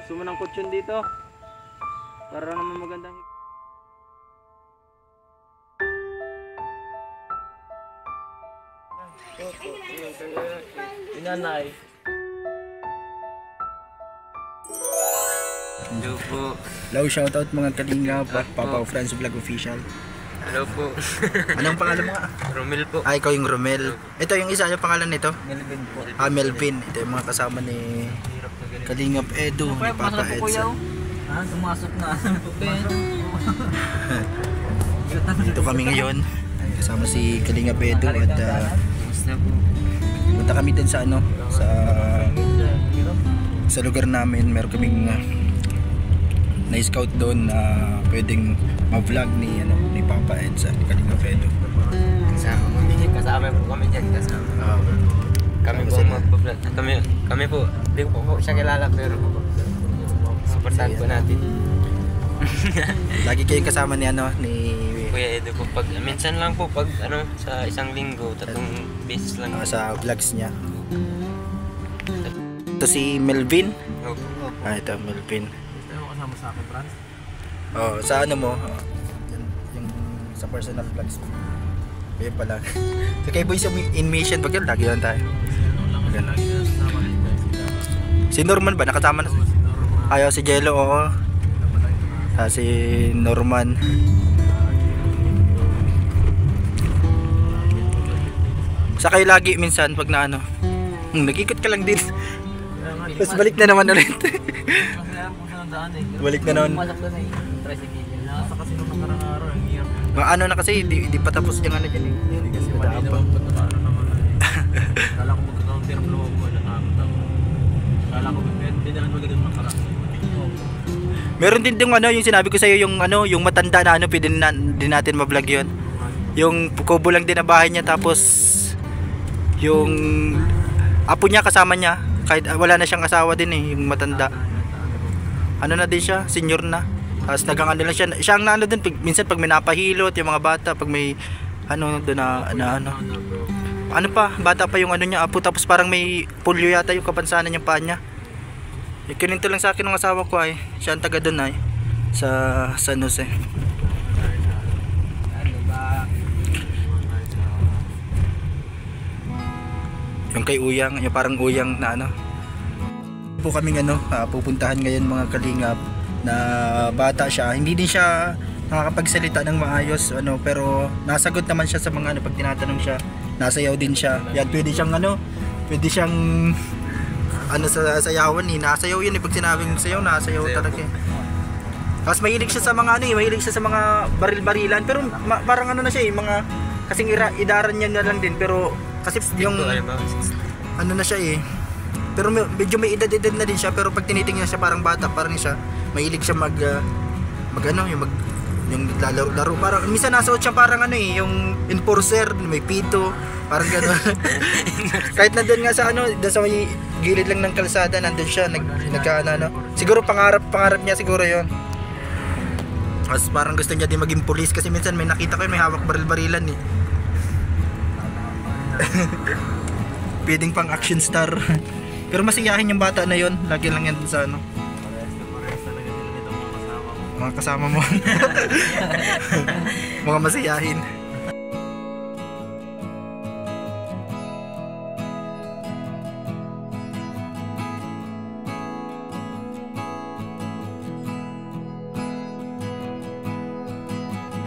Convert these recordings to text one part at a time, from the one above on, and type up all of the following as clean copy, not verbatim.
Gusto mo ng kutsyon dito? Para naman magandang... Inanay. Hello po. Hello, shoutout mga kalingap, Papa Franz Vlog Official. Hello po. Anong pangalan mo nga? Romel po. Ikaw yung Romel. Ito yung isa, yung pangalan nito? Melvin po. Melvin. Ito yung mga kasama ni Kalingap Edu, ni Papa Edson. Sumasok na. Dito kami ngayon. Kasama si Kalingap Edu at Kamusta po? punta kami din sa ano, sa lugar namin. Meron kaming na-scout doon na pwedeng ma-vlog ni Papa Edson, ni Kalingap Edu. Kasama po kami dyan. Kami po mag-vlog. Kami po. Hindi ko po siya kilala pero supportahan po natin. Lagi kayong kasama ni Kuya Edu po. Minsan lang po pag sa isang linggo, 3 beses lang. sa vlogs niya. Ito si Melvin. Opo. Ito Melvin. Ito yung kasama sa akin, Franz. Sa ano mo? Yung sa personal vlogs mo. Ayun pala. So kay Boys in Mission, pag yun, lagi lang tayo. Si Norman ba? Nakasama na? Ayaw si Jello, oo. Si Norman. Sa kayo lagi minsan pag na nag-ikot ka lang din. Tapos balik na naman ulit. Balik na naman. Pumasok doon tricycle. Nasa kasi nung nakarang araw, ang hirap. Mga na kasi, di pa tapos yung dyan eh. Kasi mali naman po na naman. Kala ko magkakaunti ng loob mo. Kala ko hindi naman magandang nakarang. Meron din yung sinabi ko sa iyo yung matanda na pwede din natin ma-vlog 'yon. Yung kubo lang din na bahay niya tapos yung apo niya kasama niya kahit wala na siyang asawa din yung matanda. Ano na din siya, senior na. Tapos lang siya. Siya ang din minsan pag may napahilot yung mga bata, pag may doon bata pa yung niya, apo tapos parang may polio yata yung kapansanan niyang paa niya. Kininto lang sa akin ng asawa ko siya ang taga doon sa San Jose. Yung kay Uyang, yung parang Uyang na po kaming pupuntahan ngayon mga kalingap na bata siya. Hindi din siya nakakapagsalita ng maayos pero nasagot naman siya sa mga pag tinatanong siya. Nasayaw din siya. Yan pwede siyang sa sayawan nasayaw yun pag sinabing sayaw, nasayaw talaga Tapos mahilig siya sa mga mahilig siya sa mga baril-barilan pero parang na siya mga kasing idaran niya na lang din pero kasi yung na siya pero medyo may edad na din siya pero pag tinitingnan siya parang bata parang siya mahilig siya yung laro parang minsan nasuot siya parang yung enforcer may pito parang gano'n. Kahit nandun nga sa doon sa may gilid lang ng kalsada nandun siya siguro pangarap niya siguro yon. Tapos parang gusto niya din maging police kasi minsan may nakita ko may hawak baril-barilan pwedeng pang action star. Pero masiyahin yung bata na yon, lagi lang yan sa mga kasama mo. Mga masiyahin.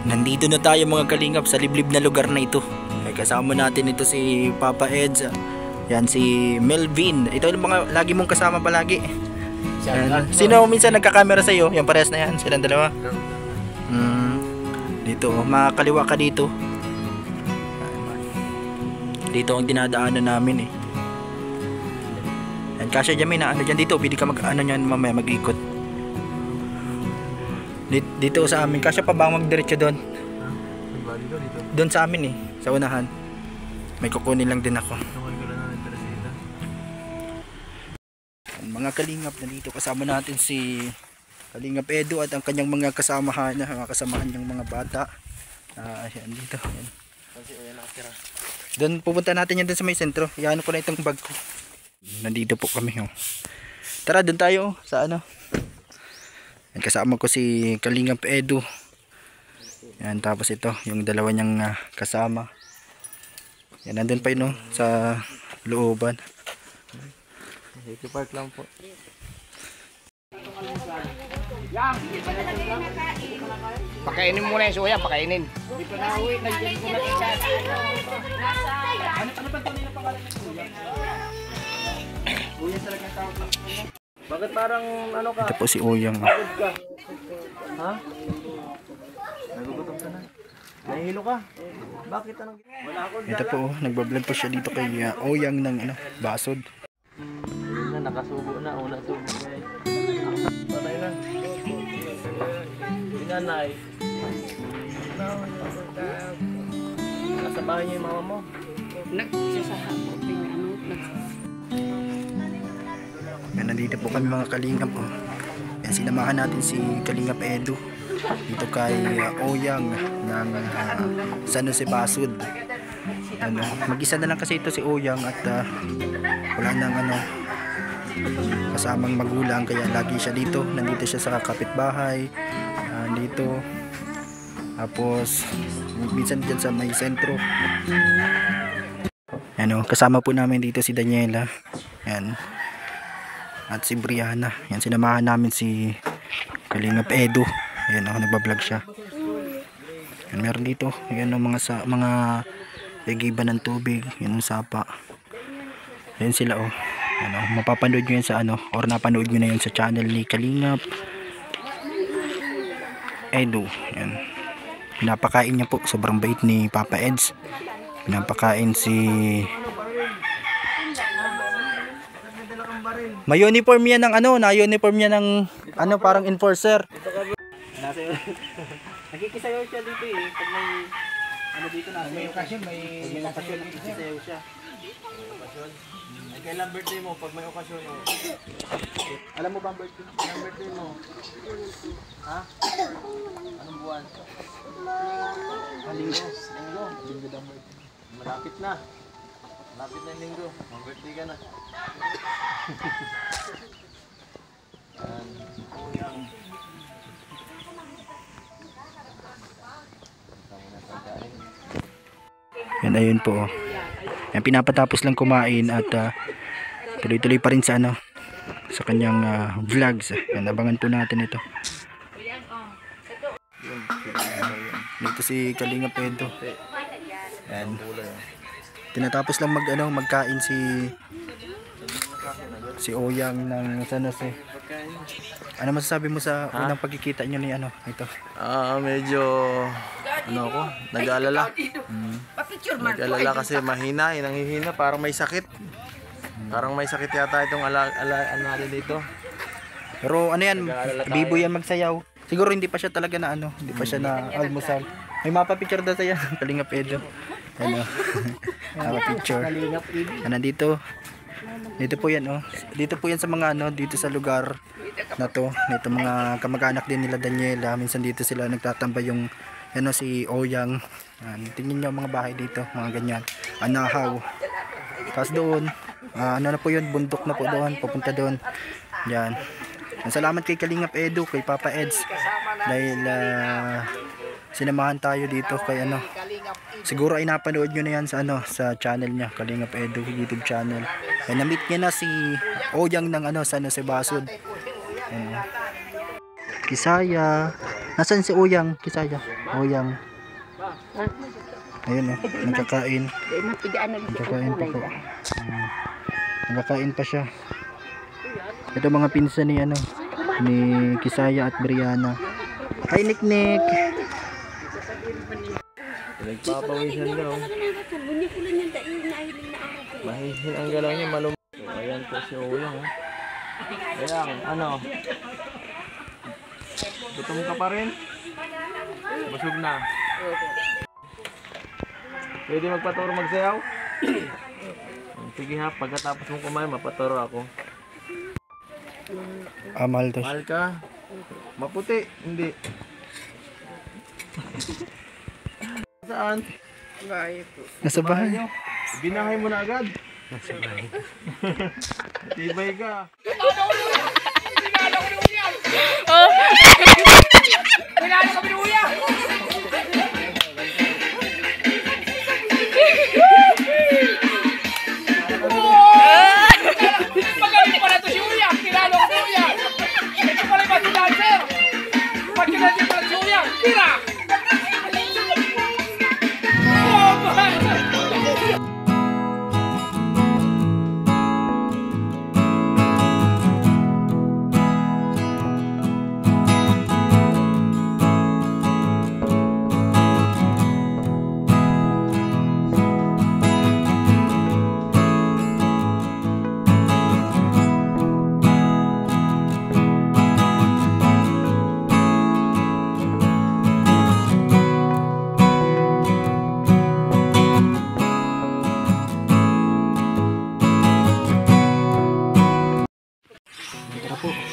Nandito na tayo mga kalingap sa liblib na lugar na ito. Ay kasama natin ito si Papa Eds. Yan si Melvin. Ito yung mga lagi mong kasama palagi. Sino minsan nagka-camera sa iyo? Yan parehas na yan, silang dalawa. Dito, makakaliwa ka dito. Dito ang dinadaanan namin Yan kasya dyan dyan dito, pwede ka niyan mamaya mag-ikot. Dito sa amin, kasya pa ba magdiretso doon? Doon sa amin sa unahan. May kukunin lang din ako. Mga kalingap, nandito kasama natin si Kalingap Edu at ang kanyang mga kasamahan niyang mga bata. Ayan dito. Ayan. Doon pupunta natin yan doon sa may sentro. Iano ko na itong bag ko. Nandito po kami. Tara, doon tayo sa ano. Yan, kasama ko si Kalingap Edu. Yan, tapos ito, yung dalawa niyang kasama. Yan, nandun pa yun, no, sa looban. City Park lang po. Pakainin muna yung suya, pakainin. Bakit parang ano ka? Ito po si Uyang. Ha? Nagugutom ka na. Nahihilo ka. Bakit anong wala ako Ito po, nagbablog po siya dito kay Uyang ng ano, Basod. na nakasubo na, una subo na. Patay na. Sinanay. Nasa bahay niya yung mama mo. Yan, nandito po kami mga Kalingap po. Yan, sinamahan natin si Kalingap Edu dito kay Uyang ng San Jose Basod. Ano, mag-isa na lang kasi ito si Uyang at wala nang ano kasamang magulang, kaya lagi siya dito, nandito siya sa kapitbahay dito, tapos minsan dyan sa may sentro. Ano, kasama po namin dito si Daniela, yan, at si Brianna. Yan, sinamahan namin si Kalingap Edu. Ayan, nagbablog siya. Yan, meron dito, yan, mga nagiba ng tubig, yan ang sapa. Yan sila, oh. Ano, mapapanood nyo yan sa ano, or napanood nyo na yan sa channel ni Kalingap Edu. Yan, pinapakain niya po, sobrang bait ni Papa Eds. Pinapakain si may uniform yan ng ano, na-uniform yan ng ano, parang enforcer. Nakikisayaw siya dito eh. Pag may ano dito na. May okasyon, may okasyon, nakikisayaw siya. Kailan birthday mo? Pag may okasyon mo. Alam mo ba ang birthday? Kailan birthday mo? Ha? Anong buwan? Linggo. Linggo daw birthday. Malapit na. Malapit na yung linggo. Mag-birthday ka na. Uyang. Yan, ayun po, oh. Yan, pinapatapos lang kumain at tuloy-tuloy pa rin sa ano, sa kanyang vlogs. Yan, abangan po natin ito. Dito si Kalingap Edu. Yan, tinatapos lang magkain si Uyang ng San Jose. Ano masasabi mo sa unang pagkikita niyo ni ano ito? Medyo ano ako, nag-aalala. Nag-aalala kasi mahina, nanghihina, parang may sakit. Parang may sakit yata itong natin dito. Pero ano yan, bibo yan magsayaw. Siguro hindi pa siya talaga na ano, hindi pa siya na almusal. May mapapicture daw sa'yo, Kalingap Edu. Ano, mapapicture. Nandito. Dito po yan, oh. Dito po yan sa mga ano, dito sa lugar na to. Dito mga kamag-anak din nila Daniela. Minsan dito sila nagtatambay yung ano, si Uyang. Tingnan nyo mga bahay dito, mga ganyan. Anahaw. Tapos doon, ano na po yun, bundok na po doon, papunta doon. Yan. Salamat kay Kalingap Edu, kay Papa Eds. Dahil sinamahan tayo dito kay ano. Siguro ay napanood nyo na yan sa ano, sa channel niya, Kalingap Edu YouTube channel. Ay na-meet niya na si Uyang ng ano, San Jose Basod. Kisaya. Nasaan si Uyang? Kisaya. Uyang. Ayun, oh, nagkakain. Nagkakain pa po. Nagkakain pa siya. Ito mga pinsan ni ano, ni Kisaya at Brianna. Hi, Nick. Nagpapawisan daw. Mahihin ang galaw niya, malum. Ayan po si Uyang. Uyang, ano? Gutom ka pa rin? Busog na. Pwede magpaturo magsayaw? Sige ha, pagkatapos mong kumain, mapaturo ako. Mahal to. Mahal ka? Maputi? Hindi. Saan? Nasa bahay. Binahay mo na agad. Tibay ka.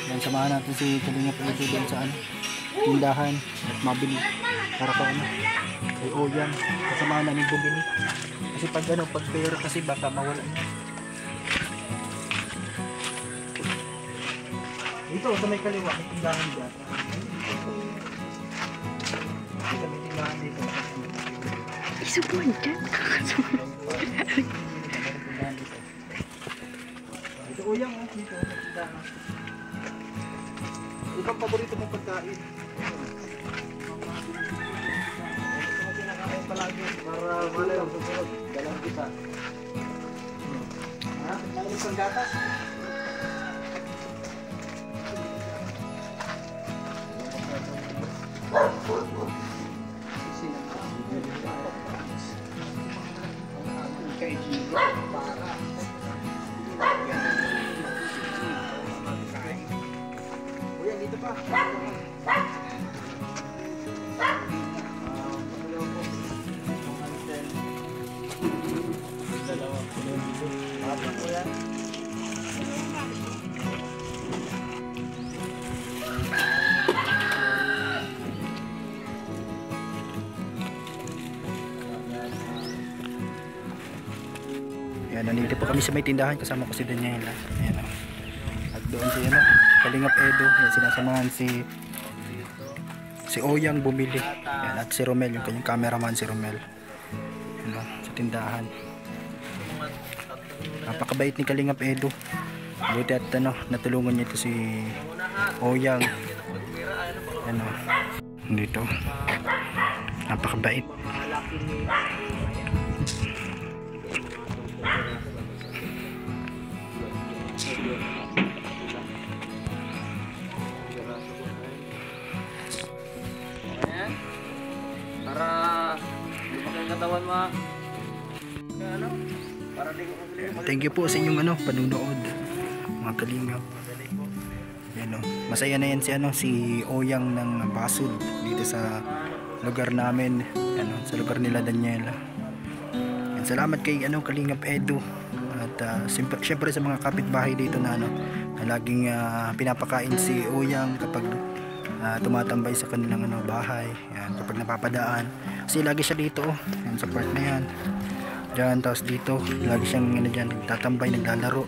Yan, samahan natin si Kalingap Edo dun sa ano, tindahan at mabili para pa ano kay Oyang, kasamahan namin bumili kasi pag ano, pag pera kasi baka mawala niya. Ito sa may kaliwa may tindahan dyan. Ito may tindahan dito. Isubuan dyan. Ito Oyang, oh, dito may tindahan. Ito ang paborito mong pagkain. Palagi para wala yung susunod. Dalang kita. Ha? May isang gatas. Kay Gino para Kuya, dito pa. Yan, nandito po kami sa may tindahan kasama ko si Daniela. Ayan, oh. At doon si ano, Kalingap Edo. Yan, sinasamahan si Oyang bumili. Yan, at si Romel, yung kanyang cameraman si Romel. Yan, oh, sa tindahan. Napakabait ni Kalingap Edo. Buti at ano, natulungan niya ito si Oyang. Yan, oh. Dito. Napakabait. Ayan. Para lumaki ang katawan mo. Ano? Para di ko Thank you po sa inyong ano, panunood, mga Kalingap. Yan, oh. Masaya na yan si ano, si Oyang ng Basud dito sa lugar namin, ano, sa lugar nila Daniela. Yan, salamat kay ano, Kalingap Edo at syempre sa mga kapitbahay dito na ano, na laging pinapakain si Oyang kapag tumatambay sa kanilang ano, bahay. Yan, kapag napapadaan. Kasi lagi siya dito, oh. Yan, sa part na yan. Diyan, tapos dito, lagi siyang ano dyan, nagtatambay, naglalaro.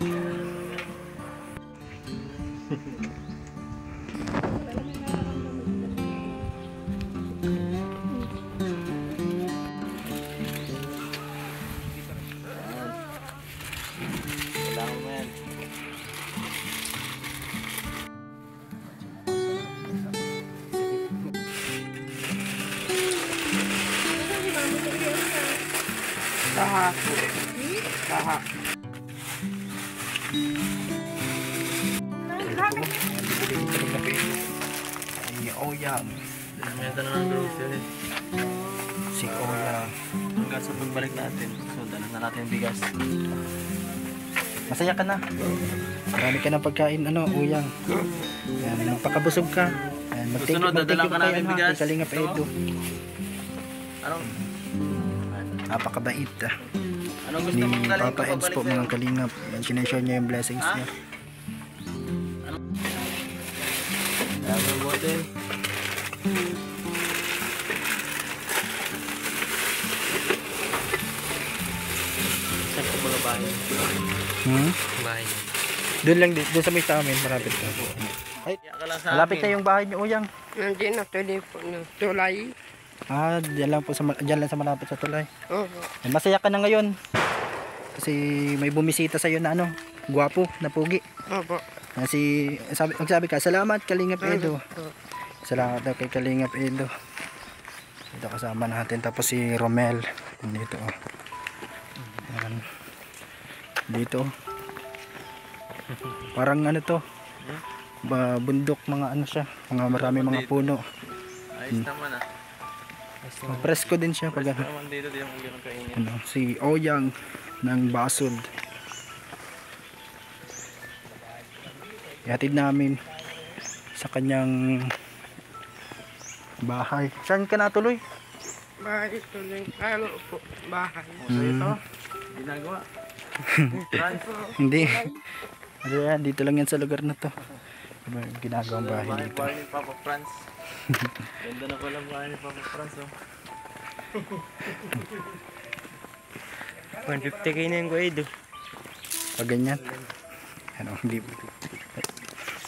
kailangan mo yan. Taha. Taha. Ay, Oyang. Ito na ng grocery. Si Oyang. Hanggang sa pagbalik natin. So, dala na natin yung bigas. Masaya ka na. Marami ka ng pagkain, ano, Oyang. Yan, magpakabusog ka. Yan, Susunod, dadalang ka natin bigas. Kalingap Edo. Anong? Napakabait Anong gusto ni mong dalhin ko Papa Eds po, pabalik mga Kalingap. Yan, sineshare niya yung blessings niya. Kaya mo buhatin. Saan ko mula bahay? Bahay. Doon lang, doon sa may sa amin, malapit ka. Ay, Kaya ka lang sa malapit na amin. yung bahay niyo, Oyang. Nandiyan na telepono na tulay. Diyan lang po sa, diyan lang sa malapit sa tulay. Oo. Ay, masaya ka na ngayon. Kasi may bumisita sa iyo na ano, gwapo, na pugi. Opo. Magsabi ka, salamat Kalingap Edo. Salamat daw kay Kalingap Edo. Dito kasama natin. Tapos si Romel. Dito. Oh. Ayan. Dito. Parang ano to. Bundok mga ano siya. Mga marami mga puno. Ayos naman ah. Presko din siya pag ano. Naman dito, di ako ganun kaingin. Ano, si Oyang ng Basud. Ihatid namin sa kanyang bahay. Saan ka natuloy? Bahay tuloy. Ano po? Bahay. Ito, ginagawa. Hindi. Ano yan, dito lang yan sa lugar na to. Ano yung ginagawang bahay dito? Bahay ni Papa Franz. Ganda na pala bahay ni Papa Franz, oh. 150k na yung kuya do. Pag ganyan. Ano, hindi.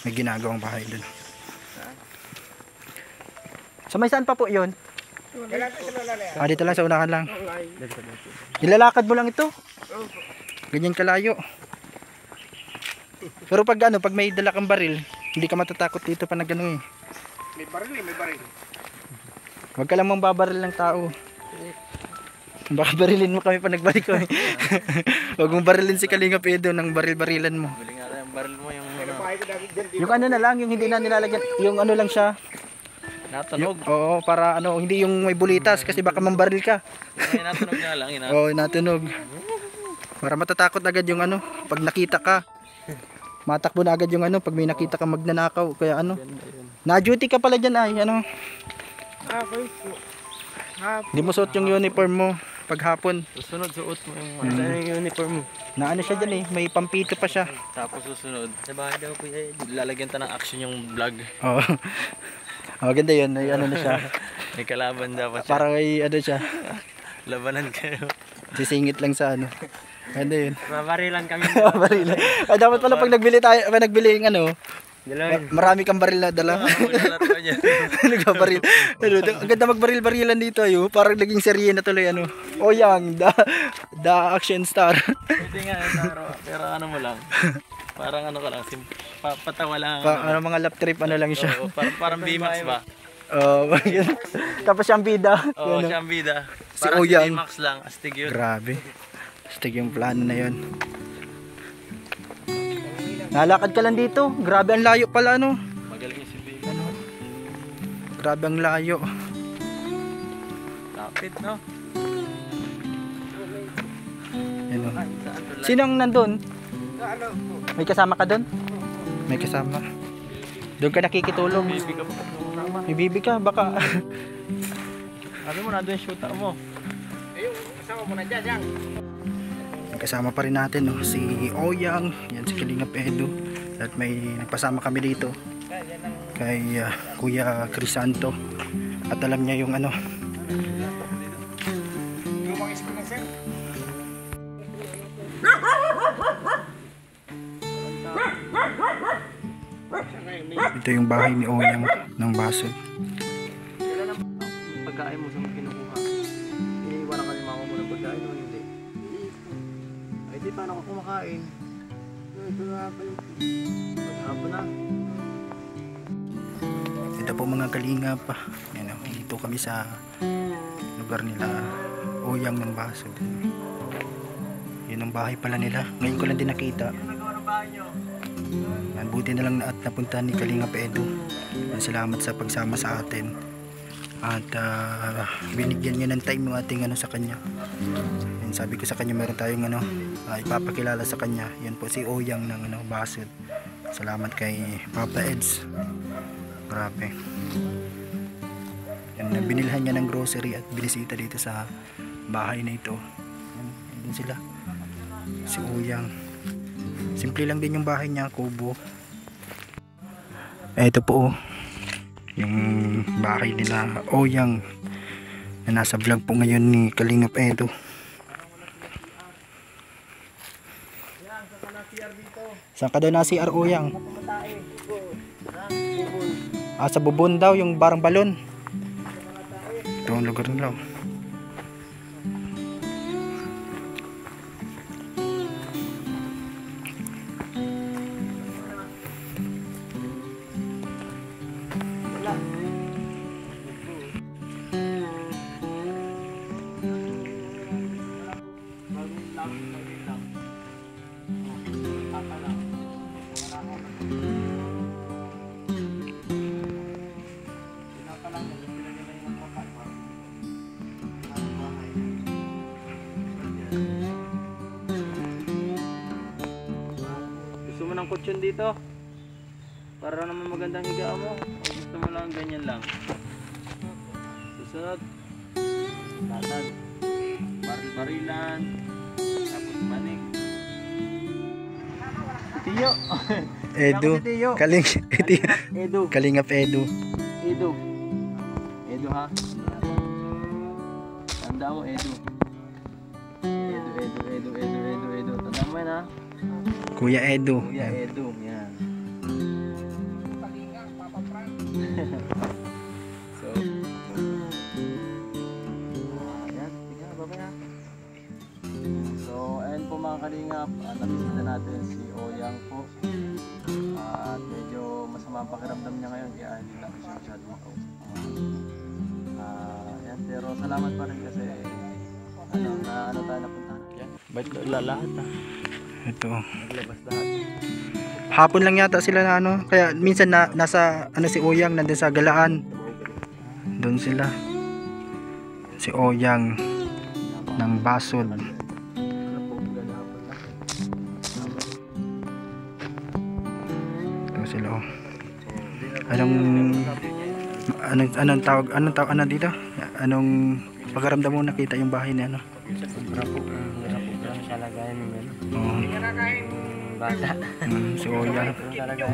May ginagawang bahay dun. So may saan pa po yun? Dito lang sa unahan lang. Nilalakad mo lang ito? Ganyan kalayo. Pero pag ano, pag may dala kang baril, hindi ka matatakot dito pa na gano'n eh. May baril. Huwag ka lang mambabaril ng tao. Baka barilin mo kami pa nagbalik ko eh. Huwag mong barilin si Kalinga Pedro ng baril-barilan mo. Bili nga rin ang baril mo yung Bahay ko dati dyan. Yung ano na lang, yung hindi na nilalagyan, yung ano lang siya. natunog. Oo, para ano, hindi yung may bulitas kasi baka mambaril ka. Yung natunog nga lang. Oo, natunog. Para matatakot agad yung ano, pag nakita ka. Matakbo na agad yung ano, pag may nakita ka magnanakaw. Kaya ano, na-duty ka pala dyan ay, ano. Ako po. Hindi mo suot yung uniform mo pag hapon. Susunod, suot mo yung uniform mo. Na ano siya dyan eh, may pampito pa siya. Tapos susunod, sa bahay daw po lalagyan ta ng action yung vlog. Oo. Oh, ganda yun, may ano na siya. May kalaban dapat siya. Parang may ano siya, Labanan kayo. sisingit lang sa ano. Ganda yun. Mabarilan kami. Baril. Ay, dapat pala pag nagbili tayo, pag nagbili yung ano, Dalawa. marami kang baril na dala. Maglalaro niya. Nagbabaril. Ano, ang ganda magbaril-barilan dito ayo. Parang naging serye na tuloy ano. Oyang, the action star. Pwede nga, pero ano mo lang. Parang ano ka lang, patawa lang. Ano, mga lap trip ano lang siya. Oo, parang B-Max ba? Tapos siyang bida. Oo, Ano. siyang bida. Si Parang si Oyang. B-Max lang, astig yun. Grabe. Astig yung plano na yun. Nalakad ka lang dito. Grabe ang layo pala ano. Magaling si B. Grabe ang layo. Lapit, no? Ano. Sinong nandun? May kasama ka doon? May kasama. Doon ka nakikitulog. Baby ka pa. May bibi ka, baka. Sabi mo, nandun yung shooter mo. Kasama mo na dyan. May kasama pa rin natin, no? Si Oyang, yan si Kalinga Pedro. At may nagpasama kami dito kay Kuya Crisanto. At alam niya yung ano. Lumang experience. Ito yung bahay ni Oyang ng Basod. Pagkain mo sa mga kinukuha. Iniiwanan ka ni mama mo ng pagkain o hindi? Ay di, paano ka kumakain? Maghapon na. Ito po mga kalingap. Yan, ito kami sa lugar nila Oyang ng Basod. Yun ang bahay pala nila. Ngayon ko lang din nakita. Yan, buti na lang at napunta ni Kalinga Pedro. Yan, salamat sa pagsama sa atin. At binigyan niya ng time yung ating ano sa kanya. Yan, sabi ko sa kanya meron tayong ano, ipapakilala sa kanya. Yan po si Oyang ng ano, Basod. Salamat kay Papa Eds. Grabe. Yan, binilhan niya ng grocery at binisita dito sa bahay na ito. Yan, yan sila. Si Oyang. Simple lang din yung bahay niya, kubo. Ito po yung bahay nila Oyang na nasa vlog po ngayon ni Kalingap Edo. Saan ka daw na CR Oyang? Sa bubon daw, yung barang balon. Ito ang lugar nila. Gusto mo ng kutsyon dito? Para naman magandang higa mo. O gusto mo lang ganyan lang? Susunod. Latag. Baril-barilan. Tapos manig. Tiyo. Edu. Edu. Kalingap Edu. Edu. Edu ha. Tanda mo Edu. Edu. Tanda mo yan ha. Kuya Edu. Kuya Edu. Yan. So. Yan. Tingnan, babay ha. So, ayun po mga kalingap. Nabisita natin si Oyang po. At medyo masama ang pakiramdam niya ngayon. Kaya hindi namin siya masyado makausap. Yan. Pero salamat pa rin kasi ano tayo napuntahan. Yan. Bait na lahat ha. Ito. Naglabas lahat. Hapon lang yata sila na ano. Kaya minsan nasa ano si Oyang nandun sa Galaan. Doon sila. Si Oyang ng Basod. Ito sila oh. Anong dito? Anong pagkaramdam mo nakita yung bahay ni ano? Hirap po lang siya lagayan ng gano'n. Oh. Bata. Si Oyang. Talaga.